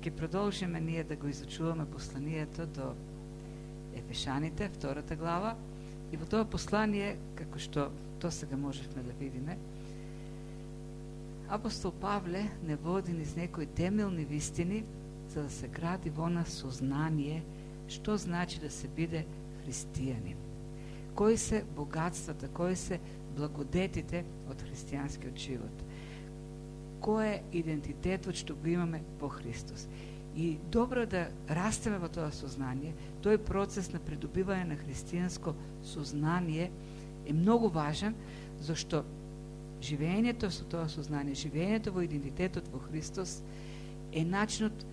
Ќе продолжиме ние да го изучуваме посланието до Ефешаните, втората глава, и во тоа послание, како што то сега можевме да видиме, апостол Павле не води низ некои темелни вистини, за да се гради во нас сознание што значи да се биде христијанин. Кои се богатствата, кои се благодетите од христијанскиот живот. Кој е идентитетот што го имаме во Христос. И добро да растеме во тоа сознание. Тој процес на придобивање на христијанско сознание е многу важен, зашто живењето со тоа сознание, живењето во идентитетот во Христос е начинот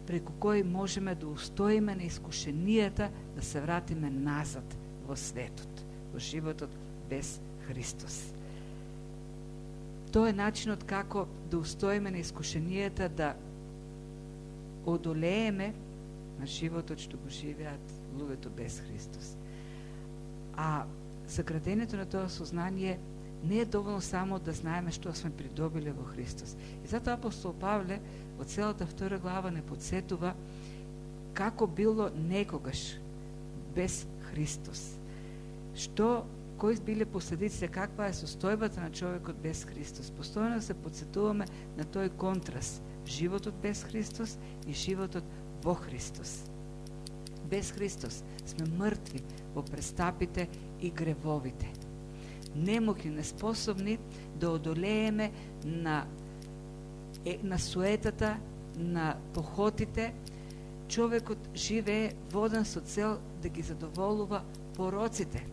преку кој можеме да устоиме на искушенијата да се вратиме назад во светот, во животот без Христос. Тоа е начинот како да устоиме на искушенијата да одолееме на животот што го живеат луѓето без Христос. А заградението на тоа сознание не е доволно само да знаеме што сме придобиле во Христос. И затоа апостол Павле од целата втора глава не подсетува како било некогаш без Христос. Кои биле последиците, каква е состојбата на човекот без Христос. Постојано се подсетуваме на тој контраст, животот без Христос и животот во Христос. Без Христос сме мртви во престапите и гревовите. Немоќни, неспособни да одолееме на суетата, на похотите. Човекот живее воден со цел да ги задоволува пороците,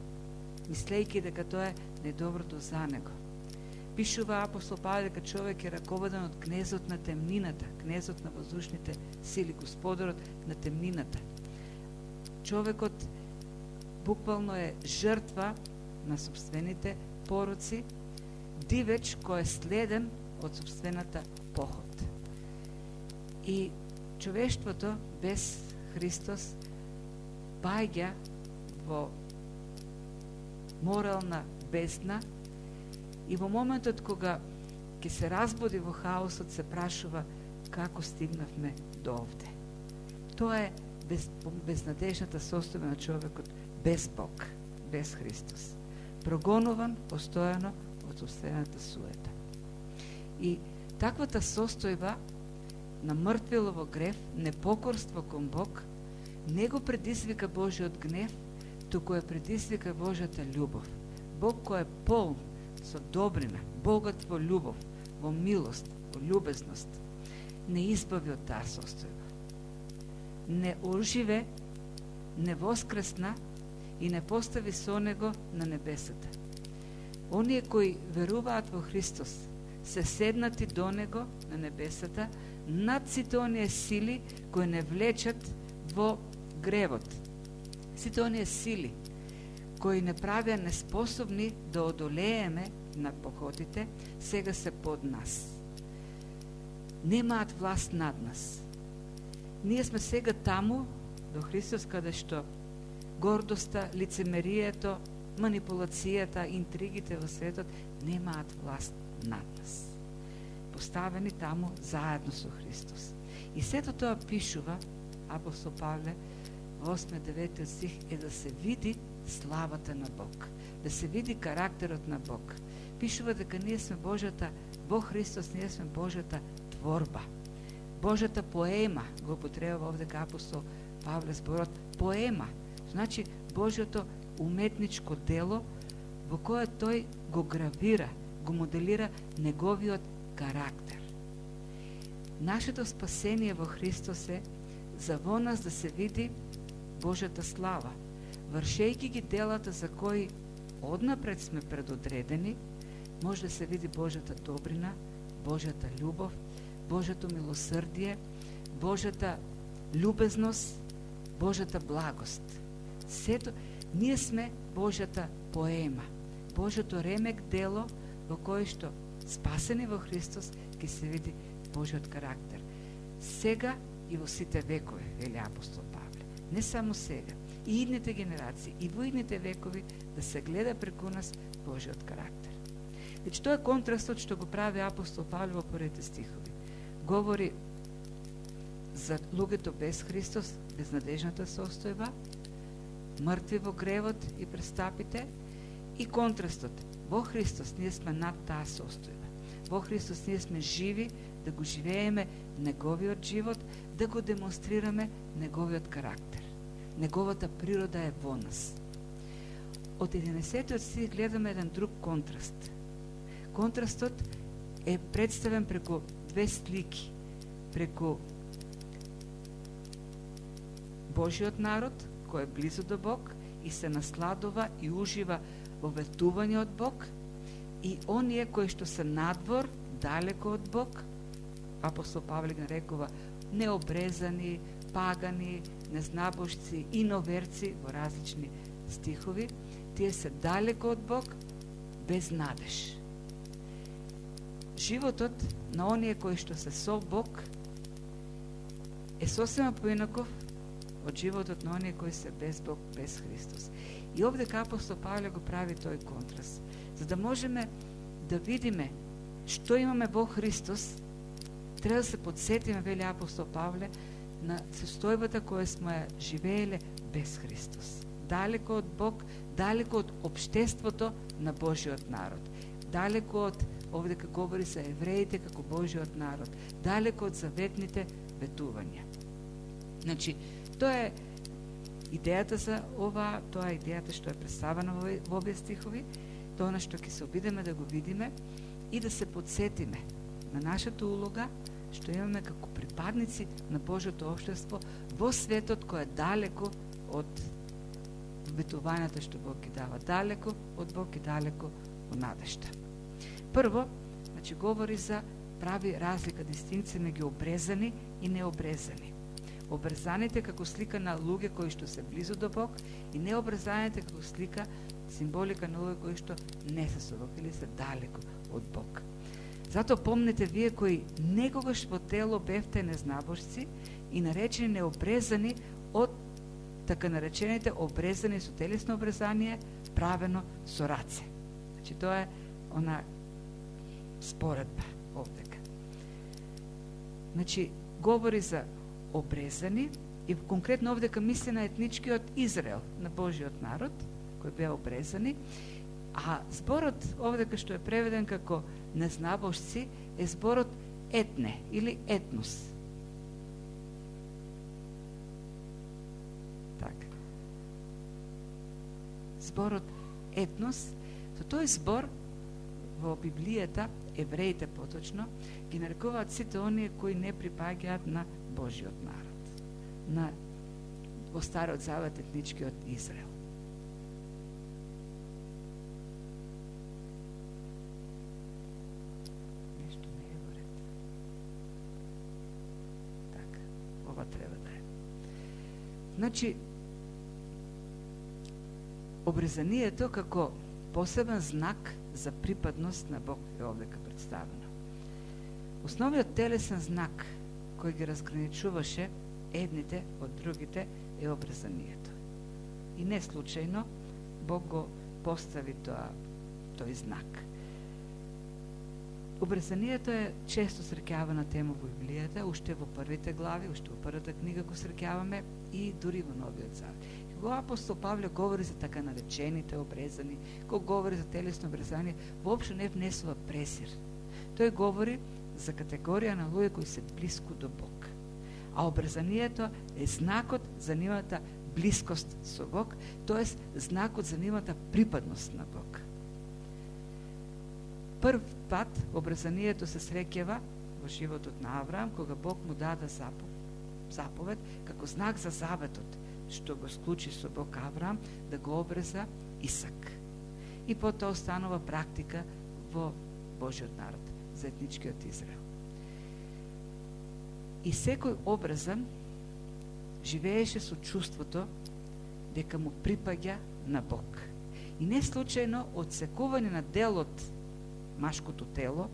мислејќи дека тоа е недоброто за него. Пишува апостол Павле дека човек е раководен од кнезот на темнината, кнезот на воздушните сили, господарот на темнината. Човекот буквално е жртва на собствените пороци, дивеч кој е следен од собствената похот. И човештвото без Христос паѓа во морална бездна и во моментот кога ќе се разбуди во хаосот, се прашува како стигнавме до овде. Тоа е безнадежната состојба на човекот без Бог, без Христос. Прогонуван постојано од собствената суета. И таквата состојба на мртвило во грев, непокорство кон Бог, не го предизвика Божиот гнев, туку е предизвика Божјата љубов. Бог кој е полн со добрина, богат во љубов, во милост, во љубезност, не избави од таа состојба. Не оживе, не воскресна и не постави со него на небесата. Оние кои веруваат во Христос се седнати до него на небесата над сите оние сили кои не влечат во гревот. Сите оние сили кои не правија неспособни да одолееме на похотите, сега се под нас. Немаат власт над нас. Ние сме сега таму, до Христос, каде што гордоста, лицемерието, манипулацијата, интригите во светот немаат власт над нас. Поставени таму заедно со Христос. И сето тоа пишува апостол Павле во 8-9 стих е да се види славата на Бог, да се види карактерот на Бог. Пишува дека ние сме Божјата, во Христос ние сме Божјата творба. Божјата поема, го употребува овде апостол Павле зборот поема, значи Божјото уметничко дело во кое тој го гравира, го моделира неговиот карактер. Нашето спасение во Христос е за во нас да се види Божјата слава, вршејќи ги делата за кои однапред сме предодредени, може да се види Божјата добрина, Божјата љубов, Божјото милосрдие, Божјата љубезност, Божјата благост. Сето, ние сме Божјата поема, Божјото ремек дело во кое што спасени во Христос ќе се види Божјиот карактер. Сега и во сите векови, вели апостол Павле. Не само сега, и идните генерации, и во идните векови да се гледа преку нас Божјиот карактер. Значи, тоа е контрастот што го прави апостол Павле во првите стихови. Говори за луѓето без Христос, безнадежната состојба, мртви во гревот и престапите, и контрастот. Во Христос ние сме над таа состојба. Во Христос ние сме живи да го живееме неговиот живот, да го демонстрираме неговиот карактер. Неговата природа е во нас. Од 11 стих гледаме еден друг контраст. Контрастот е представен преку две слики. Преку Божиот народ, кој е близо до Бог и се насладува и ужива во ветување од Бог, и оние кои што се надвор, далеко од Бог, апостол Павле ги нарекува необрезани, пагани, незнабожци, иноверци во различни стихови, тие се далеко од Бог, без надеж. Животот на оние кои што се со Бог е сосема поинаков од животот на оние кои се без Бог, без Христос. И овде апостол Павле го прави тој контраст. За да можеме да видиме што имаме во Христос, треба да се подсетиме, вели апостол Павле, на состојбата која сме живееле без Христос. Далеко од Бог, далеко од општеството на Божиот народ. Далеко од, овде како говори за евреите како Божиот народ. Далеко од заветните ветувања. Значи, тоа е идејата за ова, тоа е идејата што е представена во овие стихови, тоа на што ќе се обидеме да го видиме и да се подсетиме на нашата улога, што имаме како припадници на Божјото општество во светот кој е далеко од ветувањата што Бог ги дава, далеко од Бог и далеко од надежта. Прво, значи говори за прави разлика, дистинкција меѓу обрезани и необрезани. Обрезаните како слика на луѓе кои што се близо до Бог и необрезаните како слика, символика на луѓе кои што не се со Бог или се далеко од Бог. Затоа помнете вие кои некогаш во тело бевте незнабожци и наречени необрезани од така наречените обрезани со телесно обрезание правено со раце. Значи тоа е она споредба овдека. Значи говори за обрезани и конкретно овдека мисли на етничкиот Израел, на Божиот народ, кој беа обрезани, а зборот овдека што е преведен како незнабожци е зборот етне или етнос. Така. Зборот етнос, со тој збор во Библијата, евреите поточно, ги нарекуваат сите оние кои не припаѓаат на Божиот народ, на во Стариот Завет етничкиот Израел. Нешто не е во ред. Така, ова треба да е. Значи, обрезанието како посебен знак за припадност на Бог е овдека представено. Основниот телесен знак кој ги разграничуваше едните од другите е обрезанието. И не случајно Бог го постави тој знак. Обрезанието е често среќавана тема во Библијата, уште во првите глави, уште во првата книга го среќаваме и дури во Новиот Завет. Кога апостол Павле говори за така наречените обрезани, кога говори за телесно обрезание, воопшто не внесува презир. Тој говори за категорија на луѓе кои се блиску до Бог. А обрезанието е знакот за нивната блискост со Бог, тоест знакот за нивната припадност на Бог. Прв пат обрезанието се среќава во животот на Авраам, кога Бог му даде заповед како знак за заветот, што го склучи со Бог Авраам да го обреза Исак. И потоа останува практика во Божиот народ, за етничкиот Израел. И секој обрезан живееше со чувството дека му припаѓа на Бог. И не случајно одсекување на делот машкото тело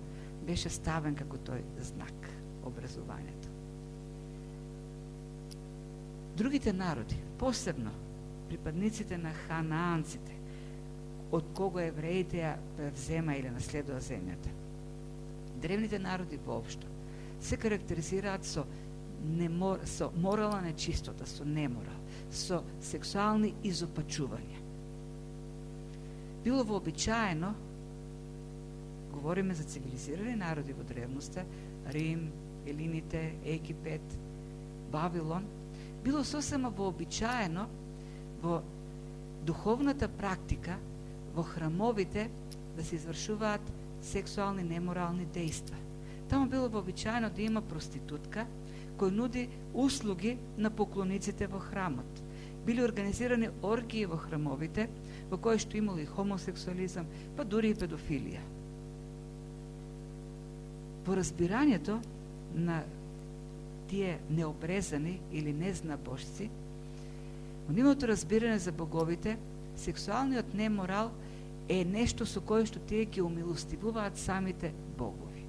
беше ставен како тој знак, образувањето. Другите народи, посебно припадниците на ханаанците, од кого евреите ја взема или наследува земјата, древните народи воопшто се карактеризираат со со морална нечистота, со неморал, со сексуални изопачувања. Било вообичаено, говориме за цивилизирани народи во древноста, Рим, Елините, Египет, Вавилон, било сосема вообичаено во духовната практика, во храмовите, да се извршуваат сексуални неморални дејства. Тамо било вообичаено да има проститутка кој нуди услуги на поклониците во храмот. Били организирани оргии во храмовите, во кои што имало и хомосексуализам, па дури и педофилија. По разбирањето на тие необрезани или незнабожци, во нивното разбирање за боговите, сексуалниот неморал е нешто со кое што тие ќе умилостивуваат самите богови.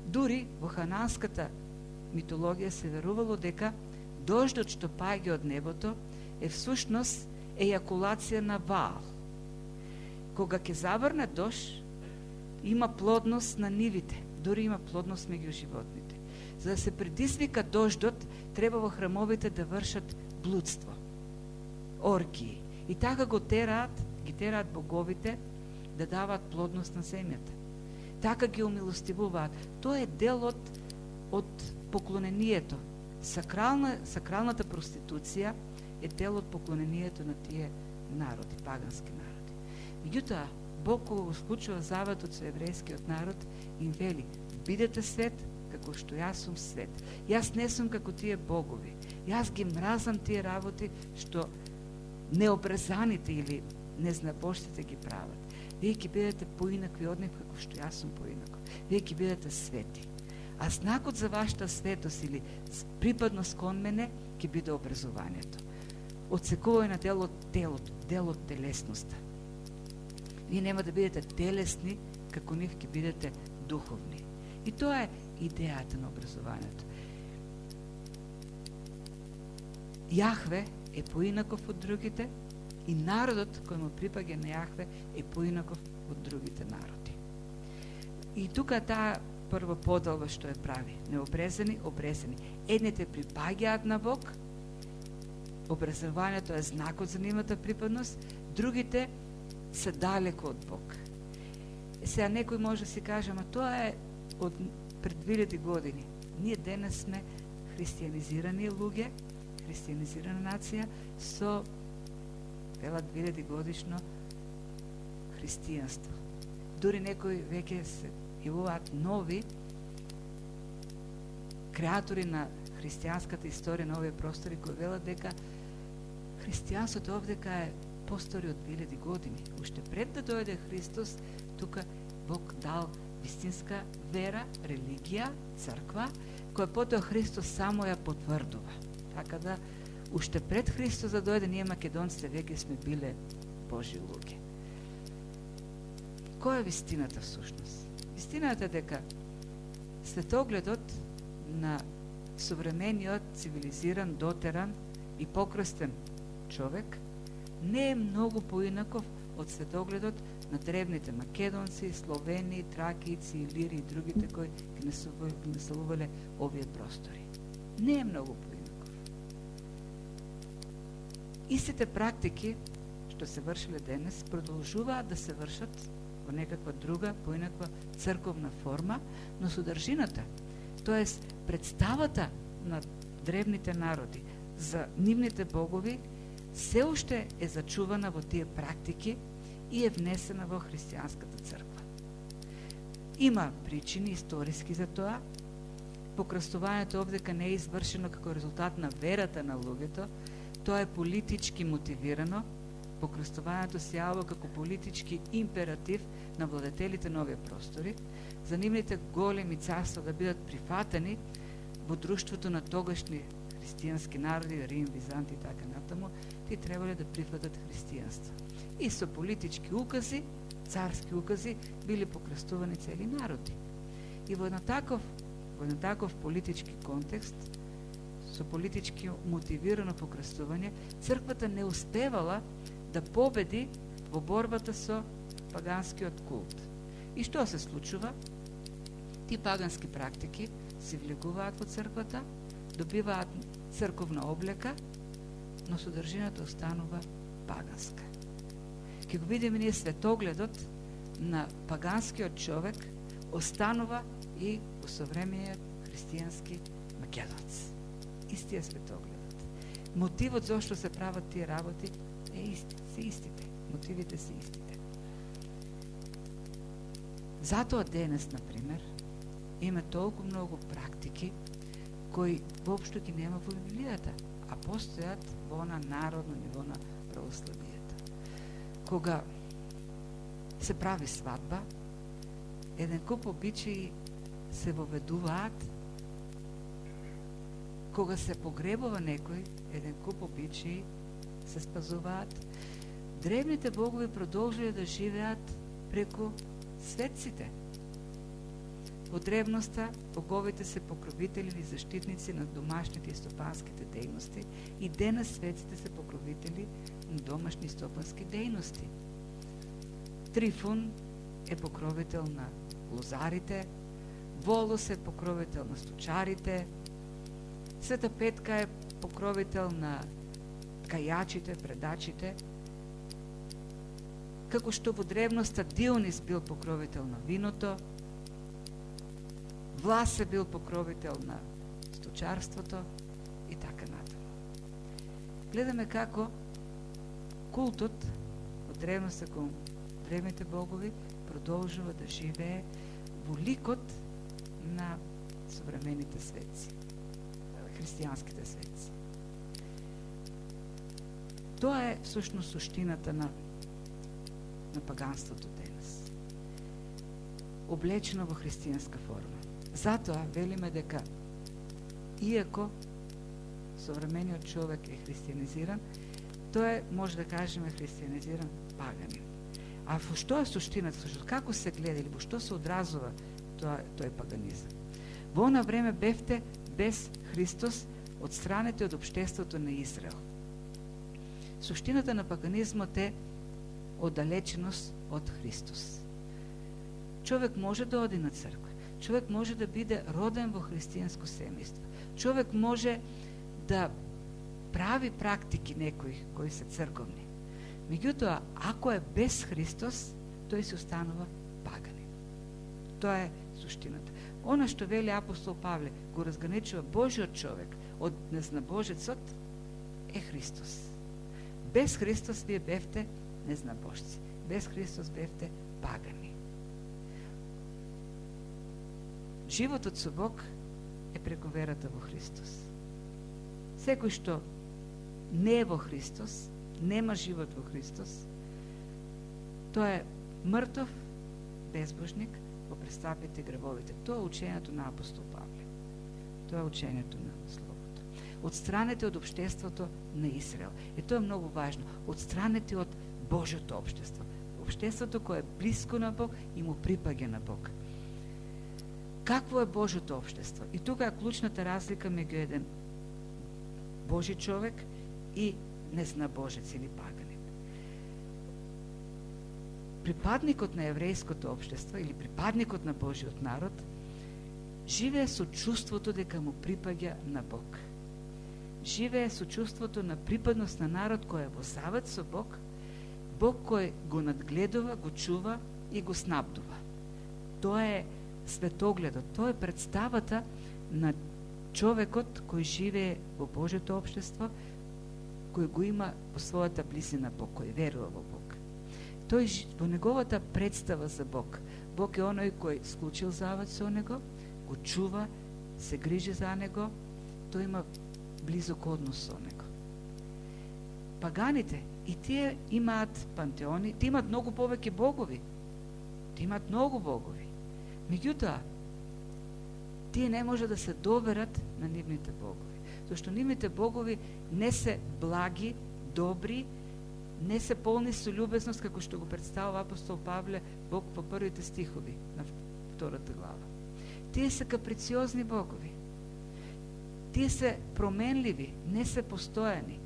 Дури во хананската митологија се верувало дека дождот што паѓа од небото е всушност ејакулација на Ваал. Кога ќе заврне дожд, има плодност на нивите, дури има плодност меѓу животните. За да се предизвика дождот, треба во храмовите да вршат блудство, оргии. И така ги тераат боговите да даваат плодност на земјата. Така ги умилостивуваат. Тоа е дел од поклонението. Сакралната проституција е дел од поклонението на тие народи, пагански народи. Меѓутоа, Бог кога го склучува заветот со еврејскиот народ, им вели: бидете свет, како што јас сум свет. Јас не сум како тие богови. Јас ги мразам тие работи што необрезаните или незнабожците ги прават. Вие ќе бидете поинакви од нив како што јас сум поинаков. Вие ќе бидете свети. А знакот за вашата светост или припадност кон мене ќе биде образувањето. Отсекување на дел од телесноста. Вие нема да бидете телесни, како нив ќе бидете духовни. И тоа е идејата на образувањето. Јахве е поинаков од другите и народот кој му припаѓа на Јахве е поинаков од другите народи. И тука таа прва поделба што ја прави: необрезани, обрезани. Едните припаѓаат на Бог, образувањето е знакот за нивната припадност, другите се далеко од Бог. Сега некој може да си каже: ама тоа е од пред 2000 години. Ние денес сме христијанизирани луѓе, христијанизирана нација со 2000 годишно христијанство. Дури некои веќе се јавуваат нови креатори на христијанската историја на овие простори, кои велат дека христијанството овдека е постари од 2000 години. Уште пред да дојде Христос, тука Бог дал вистинска вера, религија, црква, која потоа Христос само ја потврдува. Така да, уште пред Христос да дојде, ние македонците веќе сме биле Божи луѓе. Која е вистината всушност? Вистината е дека светогледот на современиот, цивилизиран, дотеран и покрстен човек не е многу поинаков од светогледот на древните македонци, словени, тракијци, илири и другите кои ги населувале овие простори. Не е многу поинаков. Истите практики што се вршиле денес продолжуваат да се вршат во некаква друга, поинаква црковна форма, но содржината, тоест представата на древните народи за нивните богови, се уште е зачувана во тие практики и е внесена во христијанската црква. Има причини историски за тоа. Покрстувањето овдека не е извршено како резултат на верата на луѓето, тоа е политички мотивирано. Покрстувањето се јавува како политички императив на владетелите на овие простори, за нивните големи царства да бидат прифатени во друштвото на тогашни христијански народи, Рим, Визант и така натаму, ти требале да прифатат христијанство. И со политички укази, царски укази, били покрстувани цели народи. И во еден таков политички контекст, со политички мотивирано покрстување, црквата не успевала да победи во борбата со паганскиот култ. И што се случува? Ти пагански практики си влегуваат во црквата, добиваат црковна облека, но содржината останува паганска. Ке го видиме ние светогледот на паганскиот човек останува и во современиот христијански македонец. Истиот светогледот. Мотивот зашто се прават тие работи се истите. Мотивите се истите. Затоа денес, например, има толку многу практики кои воопшто ги нема во Библијата, а постојат во на народно ниво на православието. Кога се прави свадба, еден куп обичаи се воведуваат, кога се погребува некој, еден куп обичаи се спазуваат. Древните богови продолжиле да живеат преку светците. Во древноста боговите се покровители и заштитници на домашните и стопанските дејности, и денес светците се покровители на домашни и стопански дејности. Трифун е покровител на лозарите, Волос е покровител на сточарите, Света Петка е покровител на кајачите, предачите, како што во древноста Дионис бил покровител на виното, Влас е бил покровител на сточарството и така натаму. Гледаме како култот од древноста кон древните богови продолжува да живее во ликот на современите светци, христијанските светци. Тоа е всушност суштината на паганството денес, облечено во христијанска форма. Затоа велиме дека иако современиот човек е христијанизиран, тој е, може да кажеме, христијанизиран паганин. А во што е суштината, како се гледа или во што се одразува тој паганизам? Во она време бевте без Христос одстранети од општеството на Израел. Суштината на паганизмот е оддалеченост од Христос. Човек може да оди на црква, човек може да биде роден во христијанско семејство, човек може да прави практики некои кои се црковни. Меѓутоа, ако е без Христос, тој се останува паганин. Тоа е суштината. Она што вели апостол Павле, го разграничува Божиот човек од незнабожецот, е Христос. Без Христос вие бевте незнабожци. Без Христос бевте пагани. Животот со Бог е преку верата во Христос. Секој што не е во Христос, нема живот во Христос, тој е мртов безбожник во престапите и гревовите. Тоа е учењето на апостол Павле. Тоа е учењето на Словото. Отстранете од општеството на Израел. И тоа е многу важно. Отстранете од Божјото општество. Општеството кое е близко на Бог и му припаѓа на Бог. Какво е Божјото општество? И тука е клучната разлика меѓу еден Божи човек и незнабожец или паганин. Припадникот на еврејското општество или припадникот на Божиот народ живее со чувството дека му припаѓа на Бог. Живее со чувството на припадност на народ кој е во завет со Бог, Бог кој го надгледува, го чува и го снабдува. Тоа е светогледот, тоа е представата на човекот кој живее во Божјото општество, кој го има во својата близина Бог, кој верува во Бог. Тој во неговата представа за Бог. Бог е оној кој склучил завет со него, го чува, се грижи за него, тој има близок однос со него. Паганите, и тие имаат пантеони, тие имаат многу повеќе богови. Тие имаат многу богови. Меѓутоа, тие не може да се доверат на нивните богови. Зашто нивните богови не се благи, добри, не се полни со љубезност, како што го представува апостол Павле Бог во првите стихови на втората глава. Тие се каприциозни богови. Тие се променливи, не се постојани.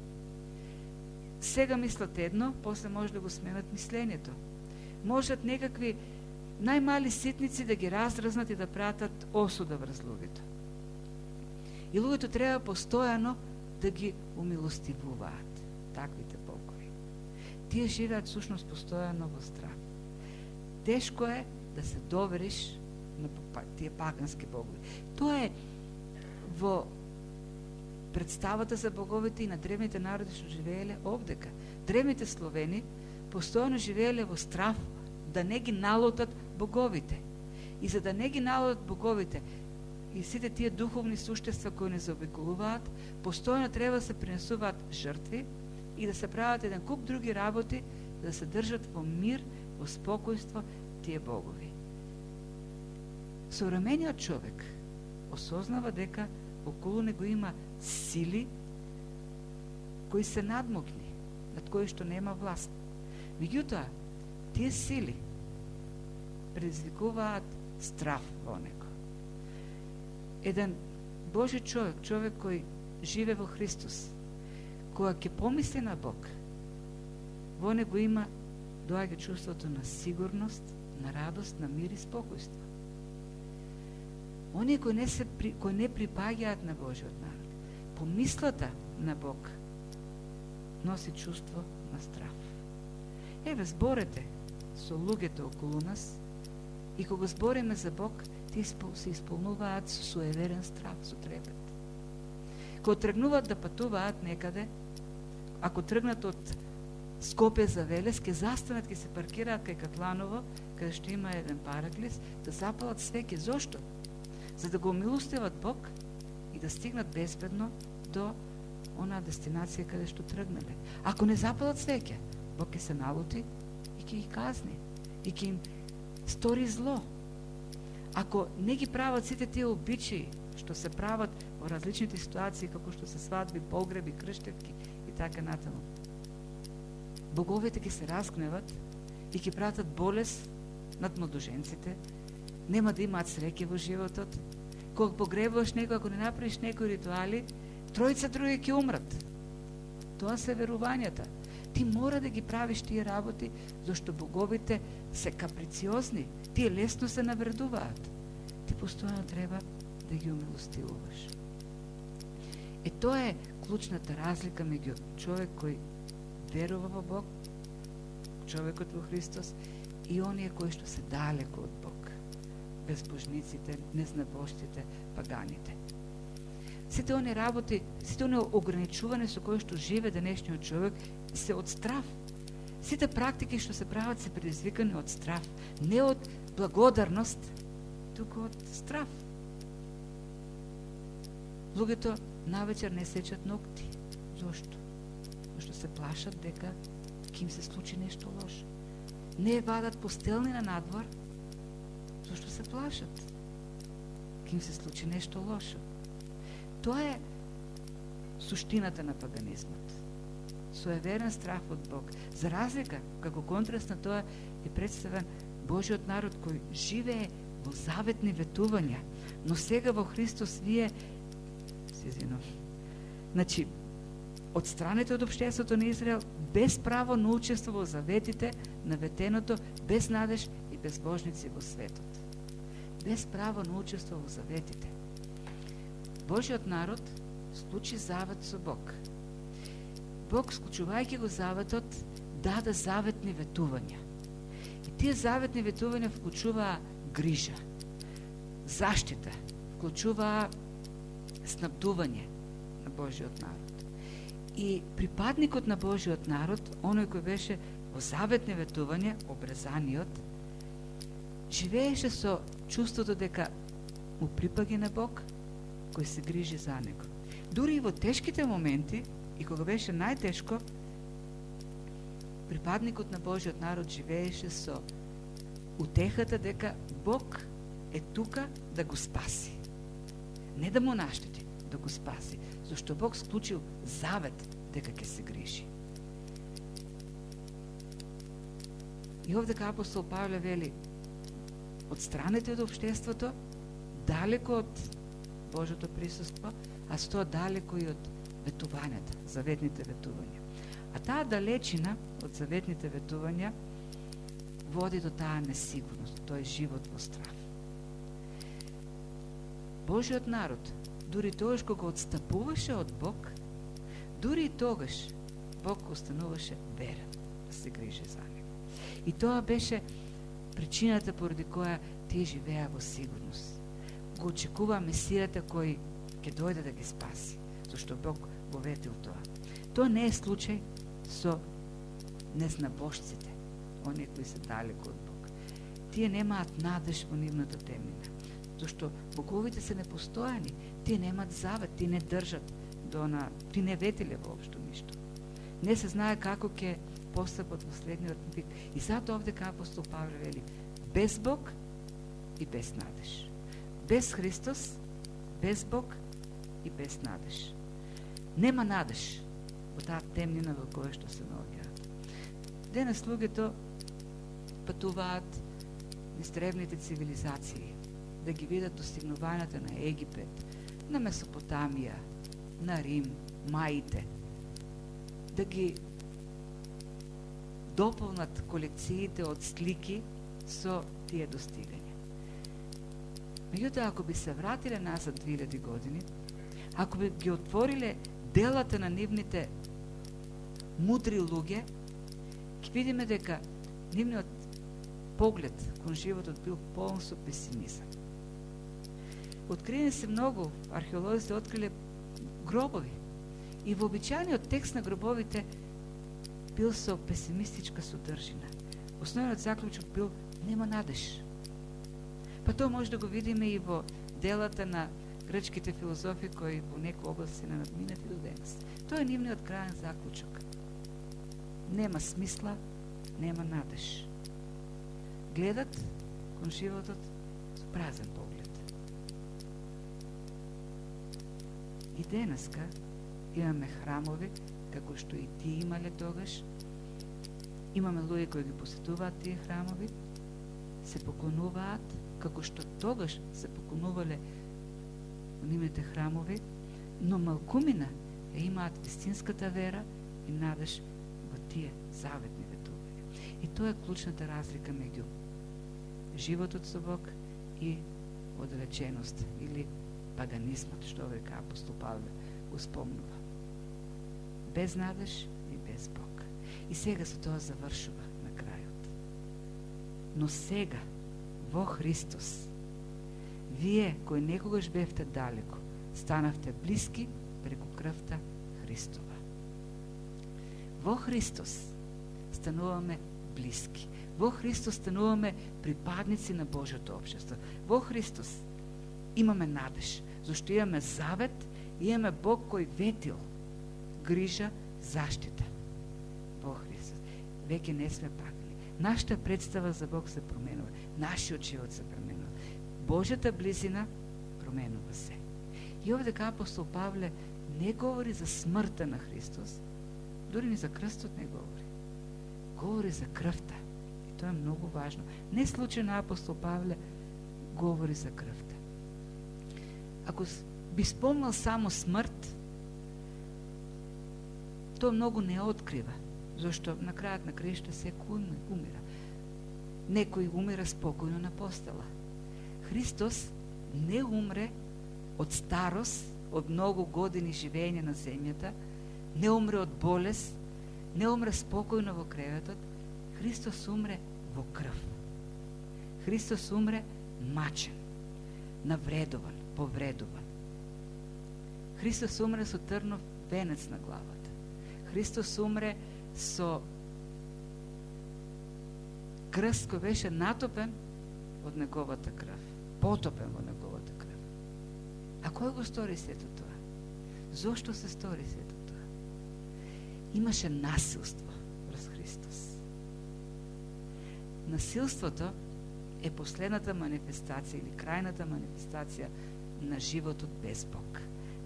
Сега мислат едно, после може да го сменат мислењето. Можат некакви најмали ситници да ги раздразнат и да пратат осуда врз луѓето. И луѓето треба постојано да ги умилостивуваат таквите богови. Тие живеат сушност постојано во страх. Тешко е да се довериш на тие пагански богови. Тоа е во представата за боговите и на древните народи што живееле овдека. Древните словени постојано живееле во страх да не ги налутат боговите. И за да не ги налутат боговите и сите тие духовни суштества кои не заобиколуваат, постојано треба да се принесуваат жртви и да се прават еден куп други работи, да се држат во мир, во спокојство тие богови. Современиот човек осознава дека околу него има сили кои се надмогни, над кои што нема власт. Меѓутоа, тие сили предизвикуваат страв во него. Еден Божи човек, човек кој живе во Христос, која ќе помисли на Бог, во него има доаѓа чувството на сигурност, на радост, на мир и спокојство. Оние кои не припаѓаат на Божиот народ, помислата на Бог носи чувство на страв. Еве, зборете со луѓето околу нас и кога збориме за Бог, тие се исполнуваат со суеверен страв, со трепет. Кога тргнуваат да патуваат некаде, ако тргнат од Скопје за Велес, ке застанат, ке се паркираат кај Катланово, каде што има еден параклис, да запалат свеќе. Зошто? За да го умилостиват Бог и да стигнат безбедно до онаа дестинација каде што тргнале. Ако не запалат свеќе, Бог ќе се налути и ќе ги казни, и ќе им стори зло. Ако не ги прават сите тие обичаи што се прават во различните ситуации, како што се свадби, погреби, крштевки и така натаму, боговите ќе се разгневат и ќе пратат болест над младоженците, нема да имаат среќа во животот. Кога погребуваш некој, ако не направиш некои ритуали, тројца други ќе умрат. Тоа се верувањата. Ти мора да ги правиш тие работи, зашто боговите се каприциозни, тие лесно се навредуваат. Ти постојано треба да ги умилостивуваш. Тоа е клучната разлика меѓу човек кој верува во Бог, човекот во Христос, и оние кои што се далеко од Бог, безбожниците, незнабожците, паганите. Сите оние работи, сите оние ограничувања со кои што живе денешниот човек се од страв. Сите практики што се прават се предизвикани од страв, не од благодарност, туку од страв. Луѓето навечер не сечат ногти. Зошто? Зашто се плашат дека ќе им се случи нешто лошо. Не вадат постелни на надвор, зашто се плашат ќе им се случи нешто лошо. Тоа е суштината на паганизмот. Суеверен страх од Бог. За разлика, како контраст на тоа, е представен Божиот народ кој живее во заветни ветувања, но сега во Христос вие значи, одстранете од општеството на Израел без право на учество во заветите на ветеното, без надеж и безбожници во светот. Без право на учество во заветите. Божиот народ склучи завет со Бог. Бог, склучувајќи го заветот, даде заветни ветувања. И тие заветни ветувања вклучуваа грижа, заштита, вклучуваа снабдување на Божиот народ. И припадникот на Божиот народ, оној кој беше во заветни ветувања, обрезаниот, живееше со чувството дека му припаѓа на Бог, кој се грижи за него. Дури и во тешките моменти, и кога беше најтешко, припадникот на Божиот народ живееше со утехата дека Бог е тука да го спаси. Не да му наштети, да го спаси, зашто Бог склучил завет дека ќе се грижи. И овдека апостол Павле вели: одстранете од општеството, далеко од Божото присуство, а со тоа далеко и од ветувањата, заветните ветувања. А таа далечина од заветните ветувања води до таа несигурност, тој живот во страх. Божиот народ дури тогаш кога отстапуваше од Бог, дури и тогаш Бог остануваше верен да се грижи за него. И тоа беше причината поради која тие живеа во сигурност. Го очекува Месијата кој ќе дојде да ги спаси, зашто Бог го ветил тоа. Тоа не е случај со незнабожците, оние кои се далеко од Бог. Тие немаат надеж во нивната темнина, зашто боговите се непостојани, тие немаат завет, тие не држат тие не ветиле воопшто ништо. Не се знае како ќе постапат во следниот век. И затоа овде кај апостол Павле вели: без Бог и без надеж. Без Христос, без Бог и без надеж. Нема надеж во таа темнина во која што се наоѓаат. Денес луѓето патуваат низ древните цивилизации да ги видат достигнувањата на Египет, на Месопотамија, на Рим, маите, да ги дополнат колекциите од слики со тие достигања. Меѓутоа, ако би се вратиле назад 2000 години, ако би ги отвориле делата на нивните мудри луѓе, ќе видиме дека нивниот поглед кон животот бил полн со песимизам. Откриени се многу, археолозите откриле гробови и вообичаениот текст на гробовите бил со песимистичка содржина. Основниот заклучок бил: нема надеж. Па тоа може да го видиме и во делата на грчките филозофи кои во некои области на надминати до денес. Тоа е нивниот крајен заклучок. Нема смисла, нема надеж. Гледат кон животот со празен поглед. И денеска имаме храмови, како што и тие имале тогаш. Имаме луѓе кои ги посетуваат тие храмови, се поклонуваат, како што тогаш се поклонувале во нивните храмови, но малкумина имаат вистинската вера и надеж во тие заветни ветувања. И тоа е клучната разлика меѓу животот со Бог и оддалеченост или паганизмот, што века апостол Павле го спомнува. Без надеж и без Бог. И сега со тоа завршува на крајот. Но сега, во Христос, вие кои некогаш бевте далеко, станавте блиски преку крвта Христова. Во Христос стануваме блиски. Во Христос стануваме припадници на Божјото општество. Во Христос имаме надеж, зашто имаме завет и имаме Бог кој ветил, грижа, заштита. Во Христос. Веќе не сме пагани. Нашата представа за Бог се променува. Нашиот живот се променува. Божјата близина променува се. И овде кај апостол Павле не говори за смртта на Христос, дури ни за крстот не говори. Говори за крвта. И тоа е многу важно. Не случајно апостол Павле говори за крвта. Ако би спомнал само смрт, тоа многу не открива, зашто на крајот на краишта секој умира. Некој умира спокојно на постела. Христос не умре од старост, од многу години живење на земјата, не умре од болест, не умре спокојно во креветот. Христос умре во крв. Христос умре мачен, навредуван, повредуван. Христос умре со трнов венец на главата. Христос умре со крст кој беше натопен од неговата крв, потопен во неговата крв. А кој го стори сето тоа? Зошто се стори сето тоа? Имаше насилство врз Христос. Насилството е последната манифестација или крајната манифестација на животот без Бог.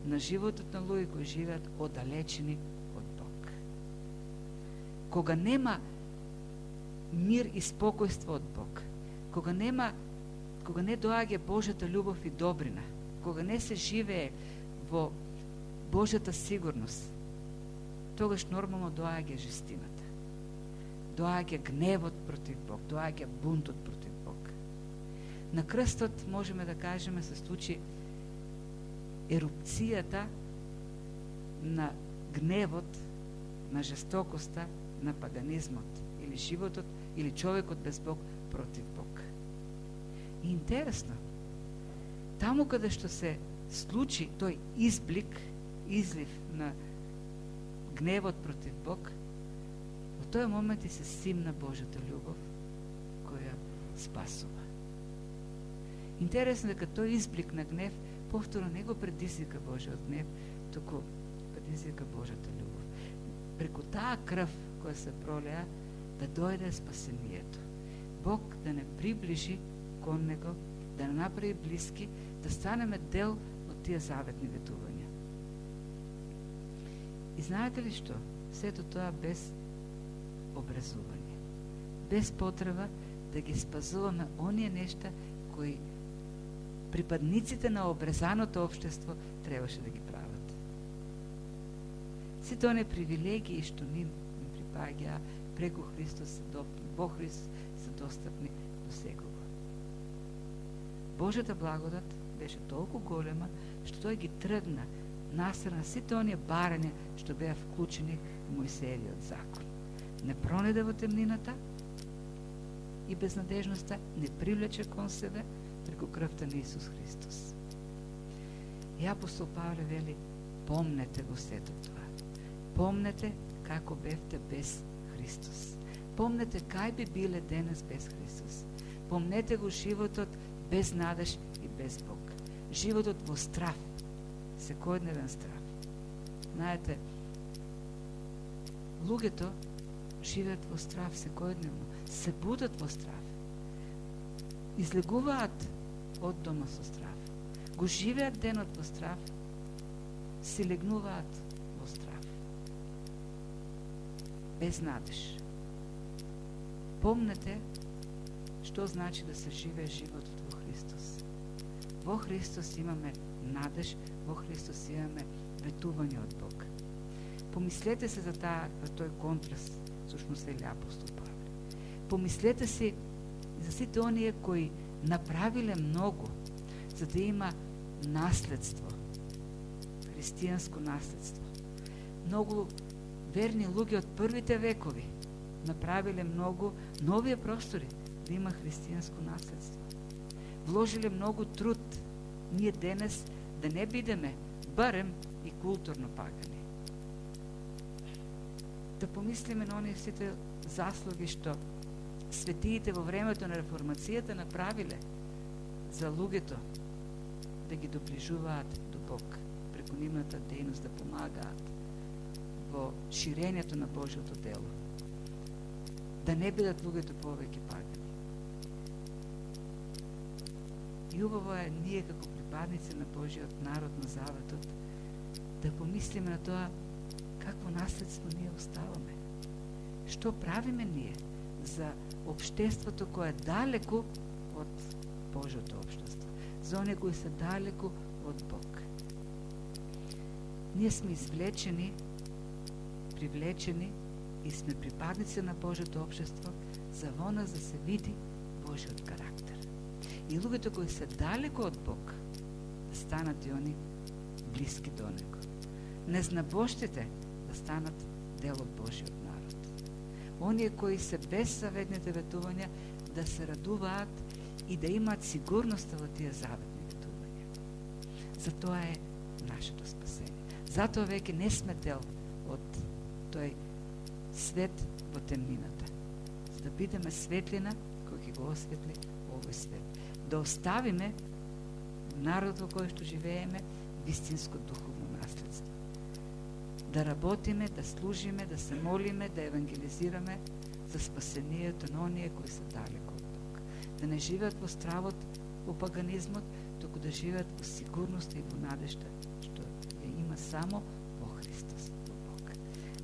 На животот на луѓе кои живеат оддалечени од Бог. Кога нема мир и спокојство од Бог, кога не доаѓа Божјата љубов и добрина, кога не се живее во Божјата сигурност, тогаш нормално доаѓа жестината. Доаѓа гневот против Бог, доаѓа бунтот против Бог. На крстот можеме да кажеме се случи ерупцијата на гневот, на жестокоста, на паганизмот, или животот, или човекот без Бог против Бог. И интересно, таму каде што се случи тој изблик, излив на гневот против Бог, во тој момент и се симна Божјата љубов, која спасува. Интересно дека тој изблик на гнев повторно не го предизвика Божјиот гнев, туку предизвика Божјата љубов. Преку таа крв која се пролеа, да дојде спасението. Бог да не приближи кон Него, да не направи блиски, да станеме дел од тие заветни ветувања. И знаете ли што? Сето тоа без образување. Без потреба да ги спазуваме оние нешта кои припадниците на обрезаното општество требаше да ги прават. Сите оние привилегии што ни припаѓаа преку Христос, во Христос се достапни до секого. Божјата благодат беше толку голема, што тој ги тргна насрана сите оние барања што беа вклучени во Мојсеевиот закон. Не пронеде во темнината и безнадежноста, не привлече кон себе преку крвта на Исус Христос. И апостол Павле вели, помнете го сето тоа. Помнете како бевте без Христос. Помнете кај би биле денес без Христос. Помнете го животот без надеж и без Бог. Животот во страв, секојдневен страв. Знаете, луѓето живеат во страв секојдневно, се будат во страв. Излегуваат од дома со страв. Го живеат денот во страв, си легнуваат во страв. Без надеж. Помнете што значи да се живее животот во Христос. Во Христос имаме надеж, во Христос имаме ветување од Бог. Помислете се за тој контраст, всушност вели апостол Павле. Помислете си за сите оние кои направиле многу за да има наследство, христијанско наследство. Многу верни луѓе од првите векови направиле многу новија простори да има христијанско наследство. Вложиле многу труд ние денес да не бидеме барем и културно пагани. Да помислиме на оние сите заслуги што светиите во времето на реформацијата направиле за луѓето да ги доближуваат до Бог преку нивната дејност, да помагаат во ширењето на Божјото дело. Да не бидат луѓето повеќе пагани. И убаво е ние како припадници на Божиот народ на Заветот да помислиме на тоа какво наследство ние оставаме. Што правиме ние за општеството кое е далеку од Божјото општество, за оние кои се далеку од Бог. Ние сме извлечени, привлечени и сме припадници на Божјото општество за во нас да се види Божјиот карактер. И луѓето кои се далеку од Бог да станат и они блиски до Него. Незнабоштите да станат дел од Божјиот народ. Оние кои се без заветните ветувања да се радуваат и да имаат сигурноста во тие заветни ветувања. Затоа е нашето спасение. Затоа веќе не сме дел од тој свет во темнината. За да бидеме светлина кој ќе го осветли овој свет. Да оставиме народ во кој што живееме вистинско духовно наследство. Да работиме, да служиме, да се молиме, да евангелизираме за спасението на оние кои се далеко од Бог. Да не живеат во стравот, во паганизмот, туку да живеат во сигурност и во надежда, што ја има само во Христос, во Бог.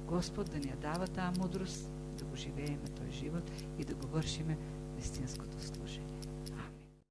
Господ да ни ја дава таа мудрост, да го живееме тој живот и да го вршиме вистинското служење.